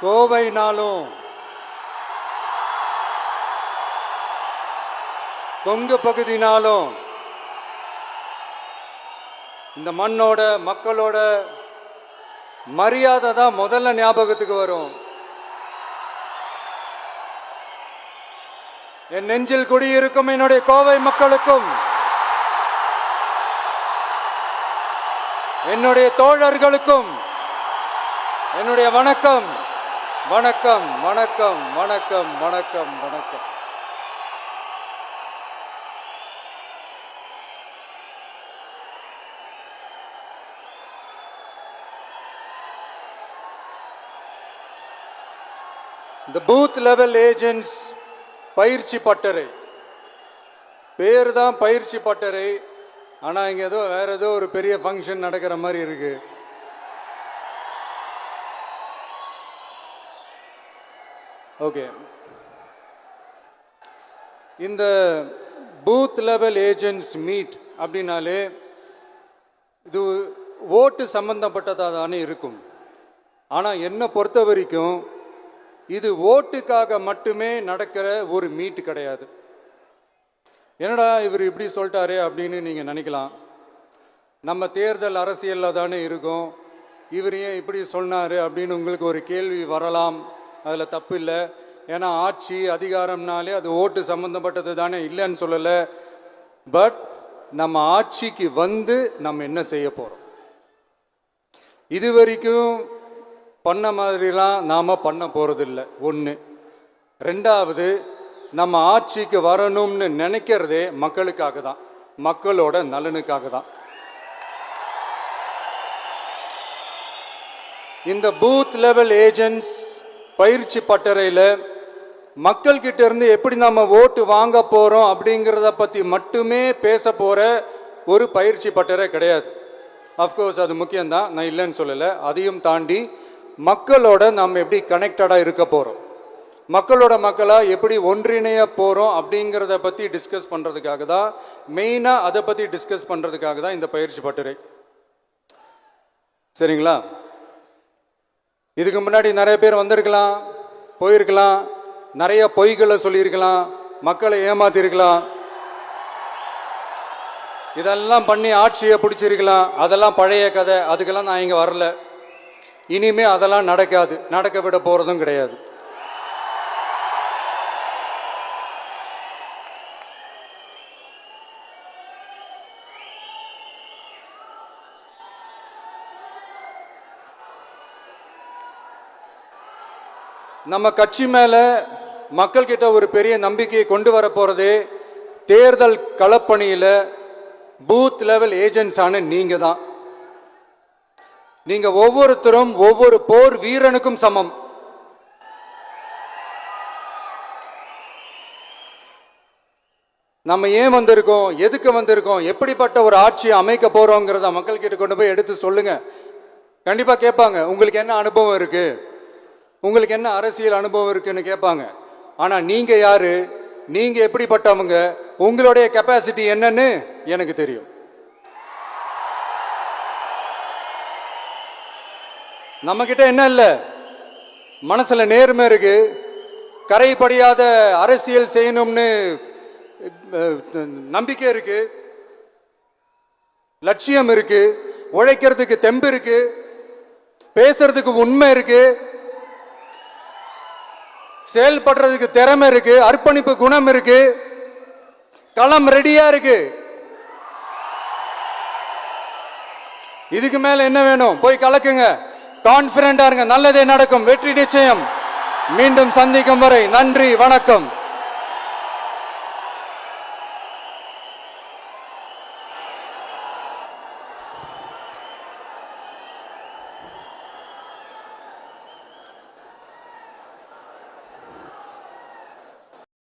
கோவைனாலும் கொங்கு பகுதினாலும் இந்த மண்ணோட மக்களோட மரியாதை தான் முதல்ல ஞாபகத்துக்கு வரும். என் நெஞ்சில் குடியிருக்கும் என்னுடைய கோவை மக்களுக்கும் என்னுடைய தோழர்களுக்கும் என்னுடைய வணக்கம் வணக்கம் வணக்கம் வணக்கம் வணக்கம் வணக்கம். இந்த பூத் லெவல் ஏஜென்ட்ஸ் பயிற்சி பட்டறை பேர் தான் பயிற்சி பட்டறை. ஆனால் இங்கே ஏதோ வேற ஏதோ ஒரு பெரிய ஃபங்க்ஷன் நடக்கிற மாதிரி இருக்கு. ஓகே, இந்த பூத் லெவல் ஏஜென்ட்ஸ் மீட் அப்படின்னாலே இது ஓட்டு சம்பந்தப்பட்டதாக தானே இருக்கும். ஆனால் என்னை பொறுத்த வரைக்கும் இது ஓட்டுக்காக மட்டுமே நடக்கிற ஒரு மீட் கிடையாது. என்னடா இவர் இப்படி சொல்லிட்டாரே அப்படின்னு நீங்கள் நினைக்கலாம். நம்ம தேர்தல் அரசியலில் தானே இருக்கோம், இவர் ஏன் இப்படி சொன்னார் அப்படின்னு உங்களுக்கு ஒரு கேள்வி வரலாம். அதில் தப்பு இல்லை. ஏன்னா ஆட்சி அதிகாரம்னாலே அது ஓட்டு சம்மந்தப்பட்டது தானே, இல்லைன்னு சொல்லலை. பட் நம்ம ஆட்சிக்கு வந்து நம்ம என்ன செய்ய போகிறோம், இது வரைக்கும் பண்ண மாதிரிலாம் நாம் பண்ண போகிறதில்லை. ஒன்று. ரெண்டாவது, நம்ம ஆட்சிக்கு வரணும்னு நினைக்கிறதே மக்களுக்காக தான், மக்களோட நலனுக்காக தான். இந்த பூத் லெவல் ஏஜென்ட்ஸ் பயிற்சி பட்டறையில் மக்கள்கிட்ட இருந்து எப்படி நம்ம ஓட்டு வாங்க போகிறோம் அப்படிங்கிறத பற்றி மட்டுமே பேச போகிற ஒரு பயிற்சி பட்டறை கிடையாது. அஃப்கோர்ஸ் அது முக்கியம்தான், நான் இல்லைன்னு சொல்லலை. அதையும் தாண்டி மக்களோட நம்ம எப்படி கனெக்டடாக இருக்க போகிறோம், மக்களாக எப்படி ஒன்றிணைய போகிறோம் அப்படிங்கிறத பற்றி டிஸ்கஸ் பண்ணுறதுக்காக தான், மெயினாக அதை பற்றி டிஸ்கஸ் பண்ணுறதுக்காக தான் இந்த பயிற்சி பட்டறை. சரிங்களா? இதுக்கு முன்னாடி நிறைய பேர் வந்திருக்கலாம், போயிருக்கலாம், நிறைய பொய்களை சொல்லியிருக்கலாம், மக்களை ஏமாத்திருக்கலாம், இதெல்லாம் பண்ணி ஆட்சியை பிடிச்சிருக்கலாம். அதெல்லாம் பழைய கதை, அதுக்கெல்லாம் நான் இங்கே வரல. இனிமே அதெல்லாம் நடக்காது, நடக்க விட போறதும் கிடையாது. நம்ம கட்சி மேல மக்கள் கிட்ட ஒரு பெரிய நம்பிக்கையை கொண்டு வர போறதே தேர்தல் களப்பணியில பூத் லெவல் ஏஜென்ட்ஸான நீங்க தான். நீங்க ஒவ்வொருத்தரும் ஒவ்வொரு போர் வீரனுக்கும் சமம். நம்ம ஏன் வந்திருக்கோம், எதுக்கு வந்திருக்கோம், எப்படிப்பட்ட ஒரு ஆட்சியை அமைக்க போறோங்கிறத மக்கள் கிட்ட கொண்டு போய் எடுத்து சொல்லுங்க. கண்டிப்பா கேட்பாங்க, உங்களுக்கு என்ன அனுபவம் இருக்கு, உங்களுக்கு என்ன அரசியல் அனுபவம் இருக்குன்னு கேட்பாங்க. ஆனா நீங்க யாரு, நீங்க எப்படிப்பட்டவங்க, உங்களுடைய கெப்பாசிட்டி என்னன்னு எனக்கு தெரியும். நம்ம கிட்ட என்ன இல்லை, மனசுல நேர்மை இருக்கு, கரைப்படியாத அரசியல் செய்யணும்னு நம்பிக்கை இருக்கு, லட்சியம் இருக்கு, உழைக்கிறதுக்கு தெம்பு இருக்கு, பேசுறதுக்கு உண்மை இருக்கு, செயல்படுறதுக்கு திறமை இருக்கு, அர்ப்பணிப்பு குணம் இருக்கு, களம் ரெடியா இருக்கு. இதுக்கு மேல என்ன வேணும்? போய் கலக்குங்க, கான்பிடண்டா இருங்க, நல்லதே நடக்கும், வெற்றி நிச்சயம். மீண்டும் சந்திக்கும் வரை நன்றி, வணக்கம்.